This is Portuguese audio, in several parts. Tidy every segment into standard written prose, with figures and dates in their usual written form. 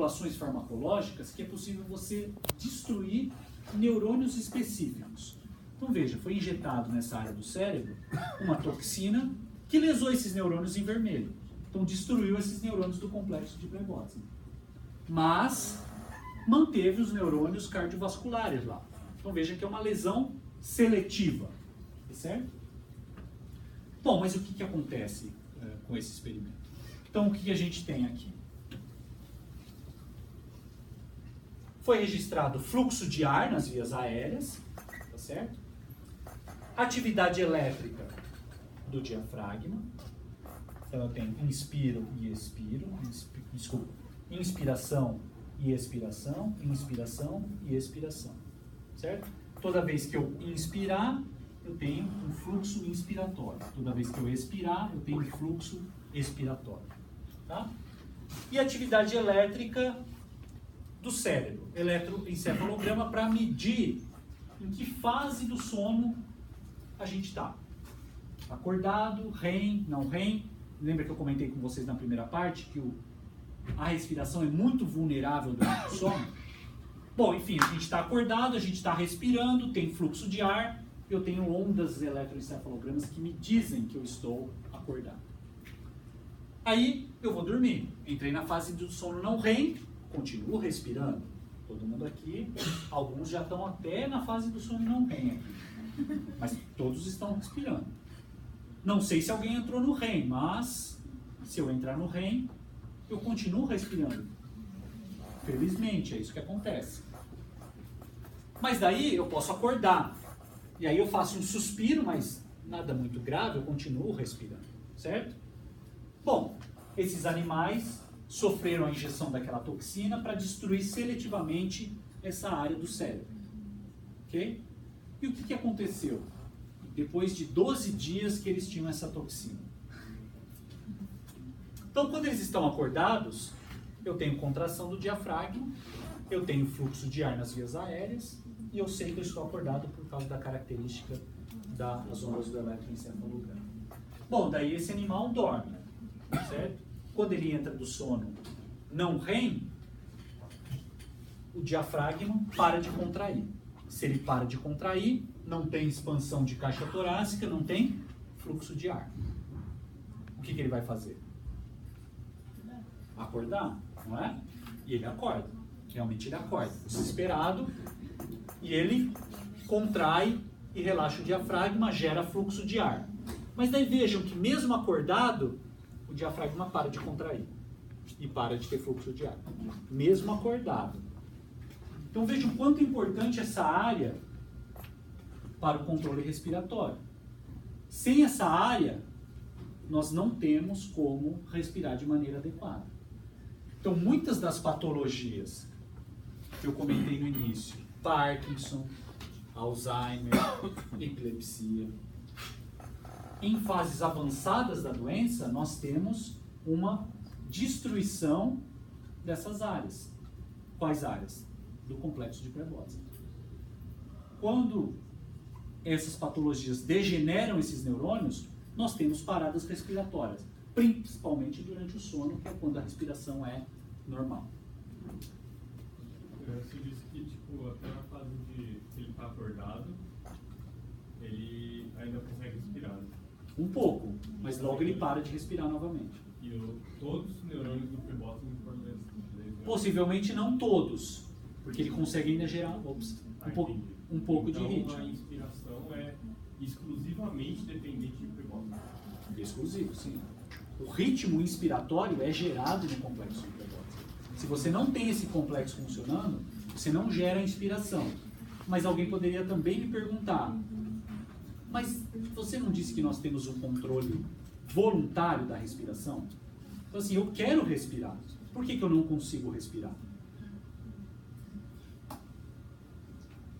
manipulações farmacológicas que é possível você destruir neurônios específicos. Então veja, foi injetado nessa área do cérebro uma toxina que lesou esses neurônios em vermelho. Então destruiu esses neurônios do complexo de Prebotzky. Mas manteve os neurônios cardiovasculares lá. Então veja que é uma lesão seletiva, certo? Bom, mas o que acontece com esse experimento? Então o que a gente tem aqui? Foi registrado fluxo de ar nas vias aéreas, tá certo? Atividade elétrica do diafragma. Então eu tenho inspiro e expiro, desculpa, inspiração e expiração, inspiração e expiração, certo? Toda vez que eu inspirar, eu tenho um fluxo inspiratório. Toda vez que eu expirar, eu tenho um fluxo expiratório, tá? E atividade elétrica do cérebro, eletroencefalograma, para medir em que fase do sono a gente está. Acordado, REM, não REM. Lembra que eu comentei com vocês na primeira parte que a respiração é muito vulnerável durante o sono? Bom, enfim, a gente está acordado, a gente está respirando, tem fluxo de ar, eu tenho ondas eletroencefalogramas que me dizem que eu estou acordado. Aí eu vou dormir. Entrei na fase do sono não REM, continuo respirando. Todo mundo aqui, alguns já estão até na fase do sono não REM aqui. Mas todos estão respirando. Não sei se alguém entrou no REM, mas se eu entrar no REM, eu continuo respirando. Felizmente, é isso que acontece. Mas daí eu posso acordar. E aí eu faço um suspiro, mas nada muito grave, eu continuo respirando, certo? Bom, esses animais sofreram a injeção daquela toxina para destruir seletivamente essa área do cérebro. Ok? E o que aconteceu? Depois de 12 dias que eles tinham essa toxina. Então, quando eles estão acordados, eu tenho contração do diafragma, eu tenho fluxo de ar nas vias aéreas, e eu sei que eu estou acordado por causa da característica das ondas do eletroencefalograma. Bom, daí esse animal dorme, certo? Quando ele entra do sono não REM, o diafragma para de contrair. Se ele para de contrair, não tem expansão de caixa torácica, não tem fluxo de ar. O que ele vai fazer? Acordar, não é? E ele acorda. Realmente ele acorda. Desesperado. E ele contrai e relaxa o diafragma, gera fluxo de ar. Mas daí vejam que mesmo acordado, o diafragma para de contrair. E para de ter fluxo de ar. Mesmo acordado. Então vejam quanto é importante essa área para o controle respiratório. Sem essa área, nós não temos como respirar de maneira adequada. Então, muitas das patologias que eu comentei no início, Parkinson, Alzheimer, epilepsia, em fases avançadas da doença, nós temos uma destruição dessas áreas. Quais áreas? Do complexo de Prebotzky. Quando essas patologias degeneram esses neurônios, nós temos paradas respiratórias, principalmente durante o sono, que é quando a respiração é normal. Você disse que, tipo, até na fase de ele estar acordado, ele ainda consegue respirar. Um pouco, mas logo ele para de respirar novamente. E todos os neurônios do Prebotzky foram lesionados? Possivelmente não todos, porque ele consegue ainda gerar um pouco de ritmo. Então a inspiração é exclusivamente dependente de Prebotzky? Exclusivo, sim. O ritmo inspiratório é gerado no complexo de Prebotzky. Se você não tem esse complexo funcionando, você não gera inspiração. Mas alguém poderia também me perguntar, mas você não disse que nós temos um controle voluntário da respiração? Então assim, eu quero respirar. Por que eu não consigo respirar?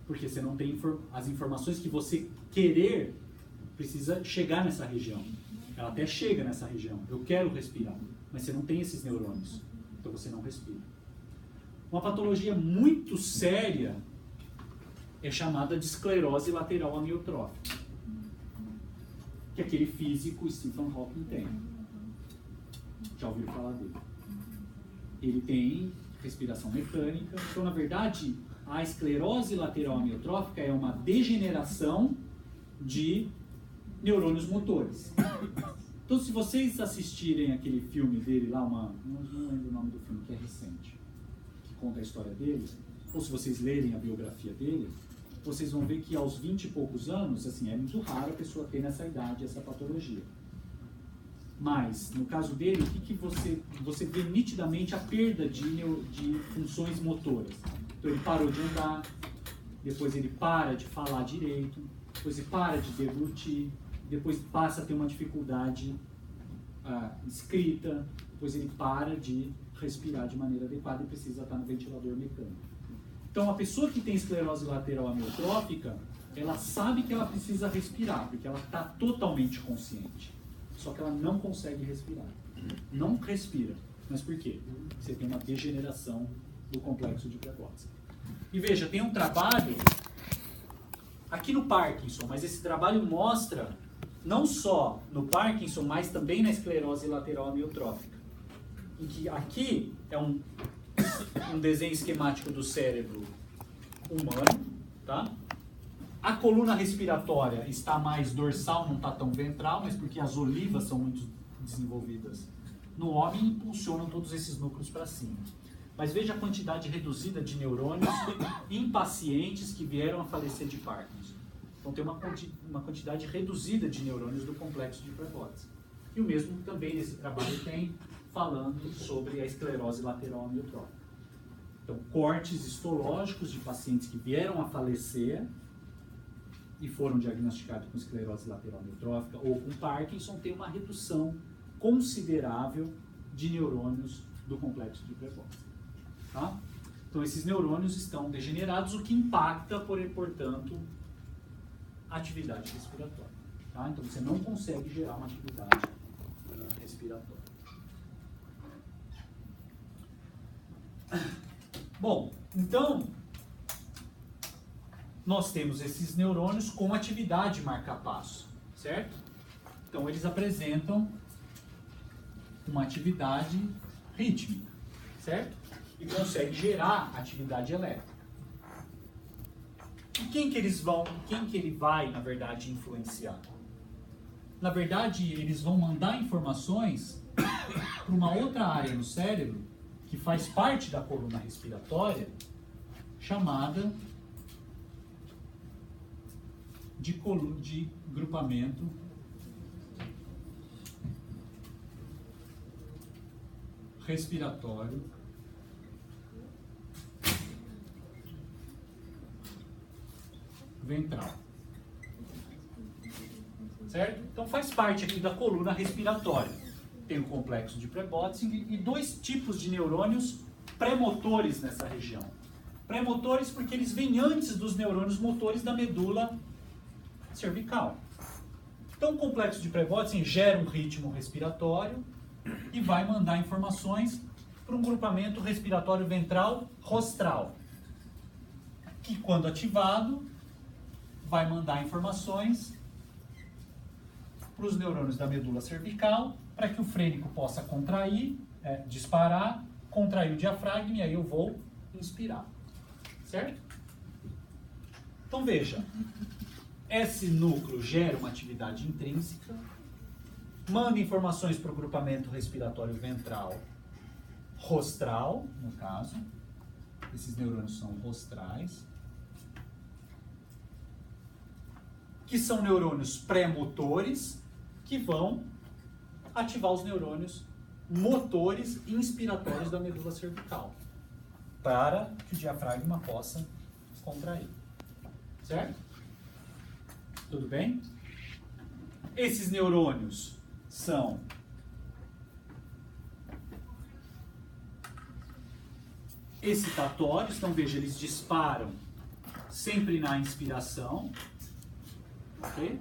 Porque você não tem as informações que você querer precisa chegar nessa região. Ela até chega nessa região. Eu quero respirar, mas você não tem esses neurônios. Então você não respira. Uma patologia muito séria é chamada de esclerose lateral amiotrófica, que aquele físico Stephen Hawking tem. Já ouviram falar dele? Ele tem respiração mecânica. Então, na verdade, a esclerose lateral amiotrófica é uma degeneração de neurônios motores. Então, se vocês assistirem aquele filme dele lá, não lembro o nome do filme, que é recente, que conta a história dele, ou se vocês lerem a biografia dele, vocês vão ver que aos 20 e poucos anos, assim, é muito raro a pessoa ter nessa idade essa patologia. Mas, no caso dele, o que você vê nitidamente a perda de funções motoras. Então, ele parou de andar, depois ele para de falar direito, depois ele para de deglutir, depois passa a ter uma dificuldade escrita, depois ele para de respirar de maneira adequada e precisa estar no ventilador mecânico. Então, a pessoa que tem esclerose lateral amiotrófica, ela sabe que ela precisa respirar, porque ela está totalmente consciente. Só que ela não consegue respirar. Não respira. Mas por quê? Você tem uma degeneração do complexo de Prevotski. E veja, tem um trabalho aqui no Parkinson, mas esse trabalho mostra não só no Parkinson, mas também na esclerose lateral amiotrófica. Em que aqui é um desenho esquemático do cérebro humano, tá? A coluna respiratória está mais dorsal, não está tão ventral, mas porque as olivas são muito desenvolvidas no homem e impulsionam todos esses núcleos para cima. Mas veja a quantidade reduzida de neurônios em pacientes que vieram a falecer de Parkinson. Então tem uma quantidade reduzida de neurônios do complexo de Prevotski. E o mesmo também nesse trabalho tem falando sobre a esclerose lateral amiotrófica. Então, cortes histológicos de pacientes que vieram a falecer e foram diagnosticados com esclerose lateral amiotrófica ou com Parkinson, tem uma redução considerável de neurônios do complexo de Prevotski. Tá? Então, esses neurônios estão degenerados, o que impacta, portanto, a atividade respiratória. Tá? Então, você não consegue gerar uma atividade respiratória. Bom, então, nós temos esses neurônios com atividade marca-passo, certo? Então, eles apresentam uma atividade rítmica, certo? E conseguem gerar atividade elétrica. E quem que ele vai, na verdade, influenciar? Na verdade, eles vão mandar informações para uma outra área no cérebro que faz parte da coluna respiratória, chamada de grupamento respiratório ventral. Certo? Então faz parte aqui da coluna respiratória. Tem o complexo de Prevotski e dois tipos de neurônios pré-motores nessa região. Pré-motores porque eles vêm antes dos neurônios motores da medula cervical. Então o complexo de Prevotski gera um ritmo respiratório e vai mandar informações para um grupamento respiratório ventral rostral, que quando ativado vai mandar informações para os neurônios da medula cervical para que o frênico possa contrair, disparar, contrair o diafragma e aí eu vou inspirar. Certo? Então veja, esse núcleo gera uma atividade intrínseca, manda informações para o grupamento respiratório ventral rostral, no caso. Esses neurônios são rostrais, que são neurônios pré-motores, que vão ativar os neurônios motores inspiratórios da medula cervical, para que o diafragma possa contrair. Certo? Tudo bem? Esses neurônios são excitatórios, então veja, eles disparam sempre na inspiração. Ok?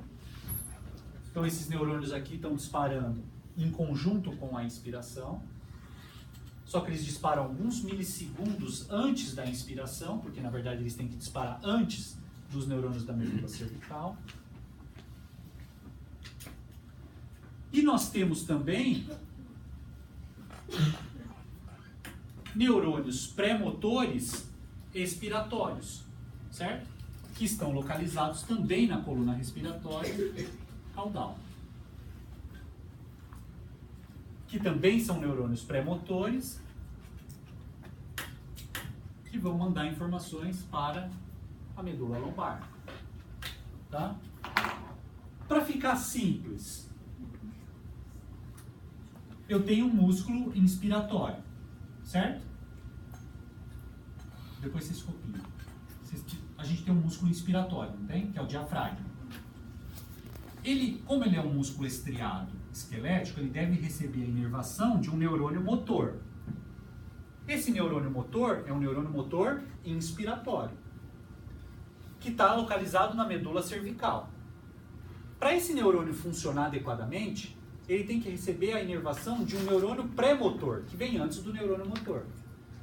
Então esses neurônios aqui estão disparando em conjunto com a inspiração, só que eles disparam alguns milissegundos antes da inspiração, porque na verdade eles têm que disparar antes dos neurônios da medula cervical. E nós temos também neurônios pré-motores expiratórios, certo? Que estão localizados também na coluna respiratória caudal. Que também são neurônios pré-motores que vão mandar informações para a medula lombar. Tá? Para ficar simples, eu tenho um músculo inspiratório, certo? Depois vocês copiam. A gente tem um músculo inspiratório, não tem? Que é o diafragma. Como ele é um músculo estriado esquelético, ele deve receber a inervação de um neurônio motor. Esse neurônio motor é um neurônio motor inspiratório, que está localizado na medula cervical. Para esse neurônio funcionar adequadamente, ele tem que receber a inervação de um neurônio pré-motor, que vem antes do neurônio motor.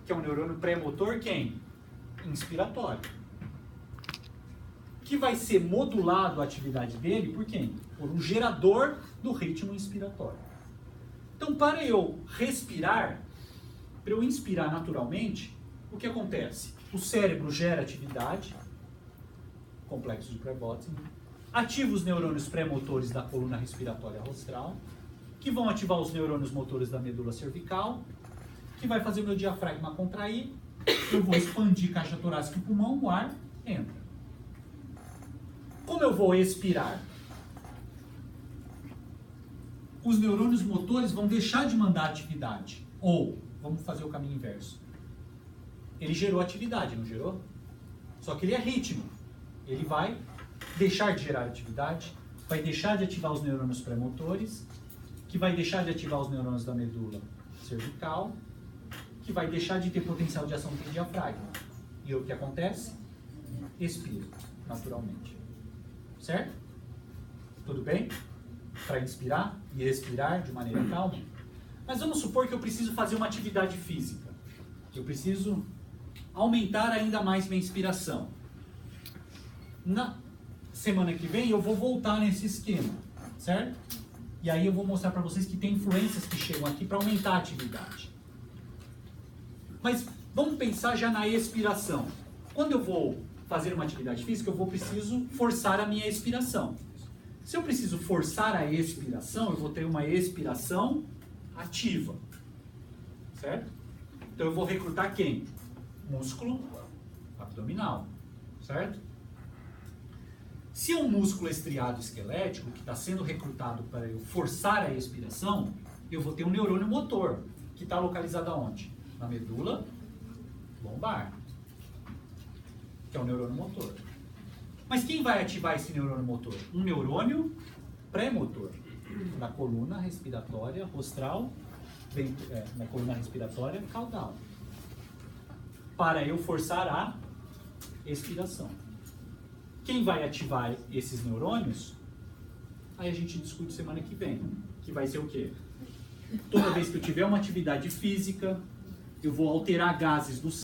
Que é um neurônio pré-motor quem? Inspiratório. Que vai ser modulado a atividade dele por quem? Por um gerador do ritmo inspiratório. Então, para eu respirar, para eu inspirar naturalmente, o que acontece? O cérebro gera atividade, complexo de Krebs, ativa os neurônios pré-motores da coluna respiratória rostral, que vão ativar os neurônios motores da medula cervical, que vai fazer o meu diafragma contrair, eu vou expandir caixa torácica e pulmão, o ar entra. Como eu vou expirar? Os neurônios motores vão deixar de mandar atividade. Ou, vamos fazer o caminho inverso. Ele gerou atividade, não gerou? Só que ele é ritmo. Ele vai deixar de gerar atividade, vai deixar de ativar os neurônios pré-motores, que vai deixar de ativar os neurônios da medula cervical, que vai deixar de ter potencial de ação do diafragma. E o que acontece? Expira, naturalmente. Certo? Tudo bem? Para inspirar e expirar de maneira calma. Mas vamos supor que eu preciso fazer uma atividade física. Eu preciso aumentar ainda mais minha inspiração. Na semana que vem eu vou voltar nesse esquema, certo? E aí eu vou mostrar para vocês que tem influências que chegam aqui para aumentar a atividade. Mas vamos pensar já na expiração. Quando eu vou fazer uma atividade física, eu preciso forçar a minha expiração. Se eu preciso forçar a expiração, eu vou ter uma expiração ativa, certo? Então eu vou recrutar quem? Músculo abdominal, certo? Se é um músculo estriado esquelético que está sendo recrutado para eu forçar a expiração, eu vou ter um neurônio motor, que está localizado aonde? Na medula lombar, que é o neurônio motor. Mas quem vai ativar esse neurônio motor? Um neurônio pré-motor, da coluna respiratória rostral, na coluna respiratória caudal, para eu forçar a expiração. Quem vai ativar esses neurônios? Aí a gente discute semana que vem, que vai ser o quê? Toda vez que eu tiver uma atividade física, eu vou alterar gases do